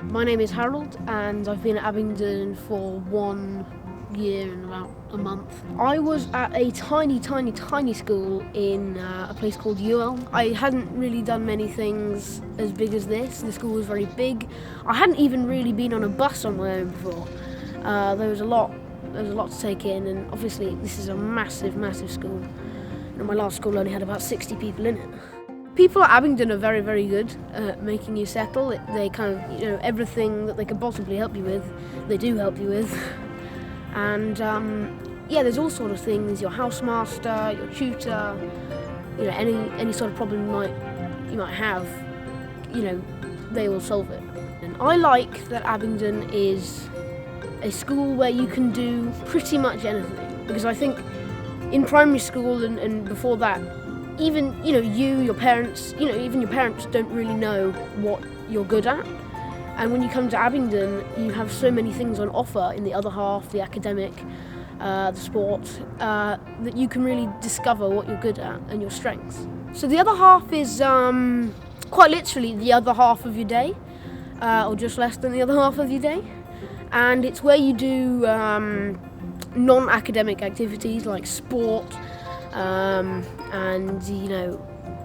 My name is Harold and I've been at Abingdon for 1 year and about a month. I was at a tiny school in a place called UL. I hadn't really done many things as big as this. The school was very big. I hadn't even really been on a bus on my own before. There was a lot to take in, and obviously this is a massive school. My last school only had about 60 people in it. People at Abingdon are very good at making you settle. They kind of, everything that they could possibly help you with, they do help you with. And there's all sort of things, your housemaster, your tutor, any sort of problem you might have, they will solve it. And I like that Abingdon is a school where you can do pretty much anything, because I think in primary school and before that, even your parents, even your parents don't really know what you're good at. And when you come to Abingdon, you have so many things on offer in the other half, the academic, the sport, that you can really discover what you're good at and your strengths. So the other half is quite literally the other half of your day, or just less than the other half of your day. And it's where you do non-academic activities like sport,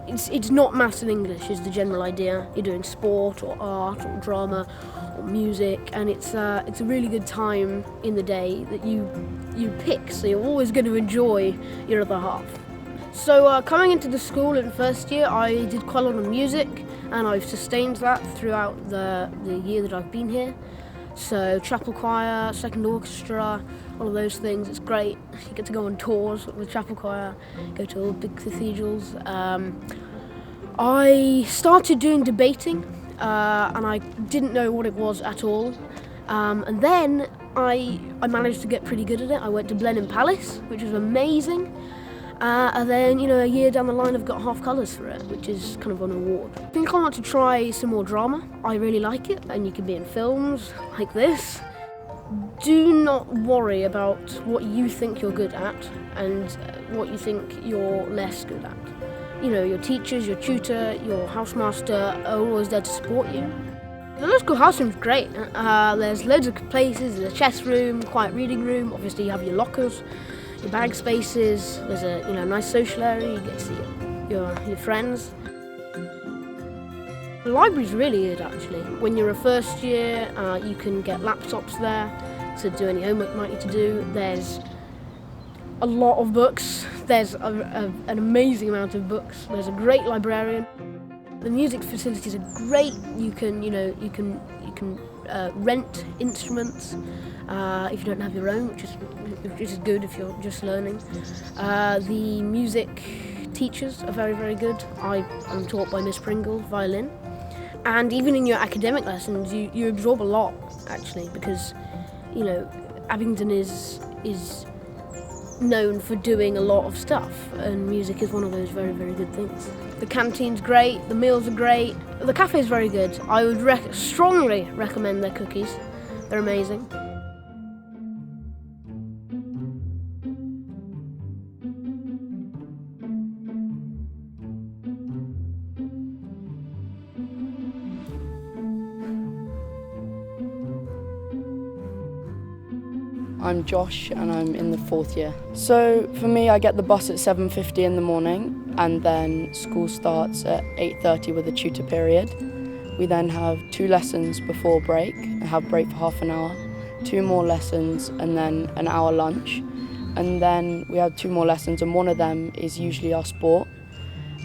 it's not maths and English is the general idea. You're doing sport or art or drama or music, and it's a really good time in the day that you pick, so you're always going to enjoy your other half. So coming into the school in first year, I did quite a lot of music, and I've sustained that throughout the year that I've been here. So chapel choir, second orchestra, all of those things, it's great. You get to go on tours with chapel choir, go to all big cathedrals. I started doing debating, and I didn't know what it was at all. And then I managed to get pretty good at it. I went to Blenheim Palace, which was amazing. And then, a year down the line, I've got half colours for it, which is kind of an award. I think I want to try some more drama. I really like it, and you can be in films like this. Do not worry about what you think you're good at and what you think you're less good at. Your teachers, your tutor, your housemaster are always there to support you. The local house room's great. There's loads of places. There's a chess room, quiet reading room. Obviously, you have your lockers, your bag spaces. There's a nice social area. You get to see your friends. The library's really good, actually. When you're a first year, you can get laptops there to do any homework you might need to do. There's a lot of books. There's an amazing amount of books. There's a great librarian. The music facilities are great. You can rent instruments if you don't have your own, which is good if you're just learning. The music teachers are very good. I'm taught by Miss Pringle, violin. And even in your academic lessons, you absorb a lot, actually, because, Abingdon is known for doing a lot of stuff, and music is one of those very good things. The canteen's great, the meals are great, the cafe's very good. I would strongly recommend their cookies. They're amazing. I'm Josh and I'm in the 4th year. So for me, I get the bus at 7:50 in the morning, and then school starts at 8:30 with a tutor period. We then have 2 lessons before break, and have break for half an hour, 2 more lessons and then an hour lunch. And then we have 2 more lessons, and one of them is usually our sport.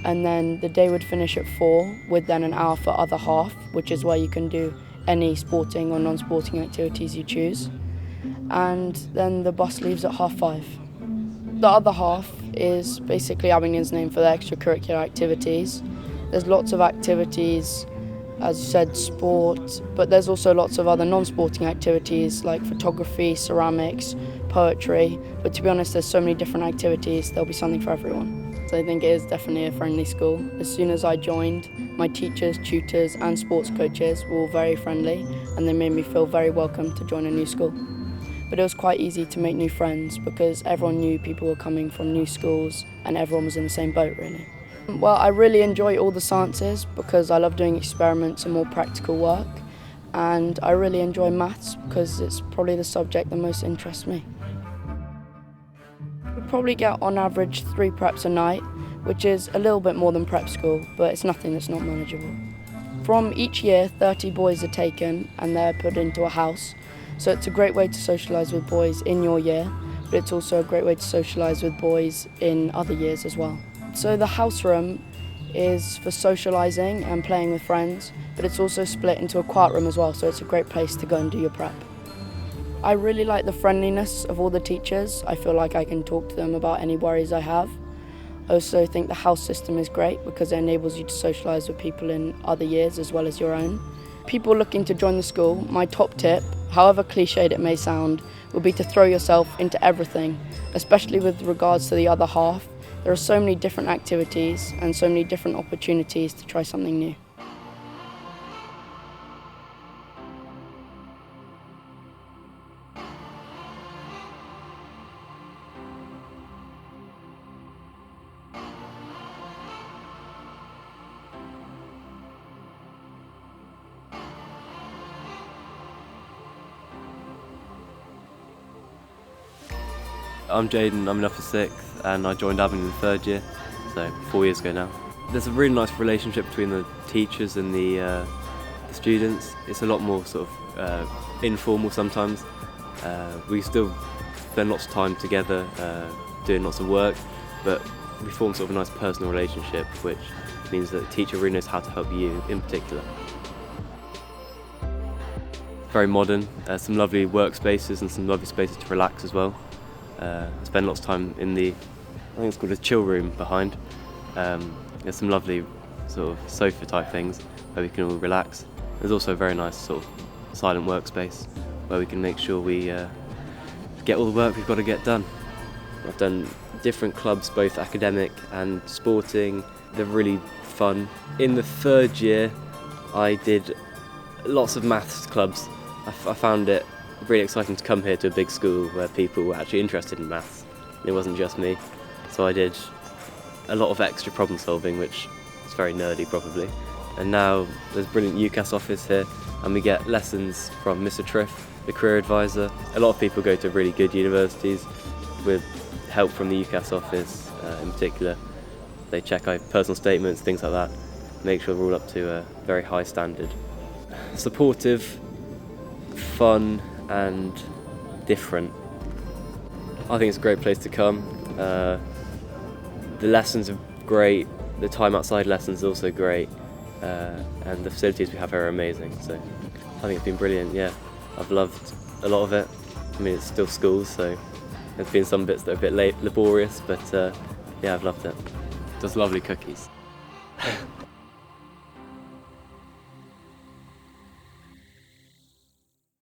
And then the day would finish at 4 with then an hour for other half, which is where you can do any sporting or non-sporting activities you choose. And then the bus leaves at 5:30. The other half is basically Abingdon's name for the extracurricular activities. There's lots of activities, as you said, sport, but there's also lots of other non-sporting activities like photography, ceramics, poetry. But to be honest, there's so many different activities, there'll be something for everyone. So I think it is definitely a friendly school. As soon as I joined, my teachers, tutors and sports coaches were all very friendly, and they made me feel very welcome to join a new school. But it was quite easy to make new friends because everyone knew people were coming from new schools and everyone was in the same boat, really. Well, I really enjoy all the sciences because I love doing experiments and more practical work. and I really enjoy maths because it's probably the subject that most interests me. We probably get on average 3 preps a night, which is a little bit more than prep school, but it's nothing that's not manageable. From each year, 30 boys are taken and they're put into a house, so it's a great way to socialise with boys in your year, but it's also a great way to socialise with boys in other years as well. So the house room is for socialising and playing with friends, but it's also split into a quiet room as well, so it's a great place to go and do your prep. I really like the friendliness of all the teachers. I feel like I can talk to them about any worries I have. I also think the house system is great because it enables you to socialise with people in other years as well as your own. People looking to join the school, my top tip, however cliched it may sound, would be to throw yourself into everything, especially with regards to the other half. There are so many different activities and so many different opportunities to try something new. I'm Jaden, I'm in upper 6th and I joined Abingdon third year, so 4 years ago now. There's a really nice relationship between the teachers and the students. It's a lot more sort of informal sometimes. We still spend lots of time together doing lots of work, but we form sort of a nice personal relationship, which means that the teacher really knows how to help you in particular. Very modern, some lovely workspaces and some lovely spaces to relax as well. I spend lots of time in I think it's called a chill room behind. There's some lovely sort of sofa type things where we can all relax. There's also a very nice sort of silent workspace where we can make sure we get all the work we've got to get done. I've done different clubs, both academic and sporting. They're really fun. In the third year I did lots of maths clubs. I found it really exciting to come here to a big school where people were actually interested in maths. It wasn't just me. So I did a lot of extra problem solving, which is very nerdy probably. And now there's a brilliant UCAS office here and we get lessons from Mr. Triff, the career advisor. A lot of people go to really good universities with help from the UCAS office in particular. They check out personal statements, things like that, make sure we're all up to a very high standard. Supportive, fun and different. I think it's a great place to come. The lessons are great, the time outside lessons is also great, and the facilities we have here are amazing, so I think it's been brilliant. Yeah, I've loved a lot of it. I mean, it's still school, so there's been some bits that are a bit laborious, but yeah, I've loved it. It does lovely cookies.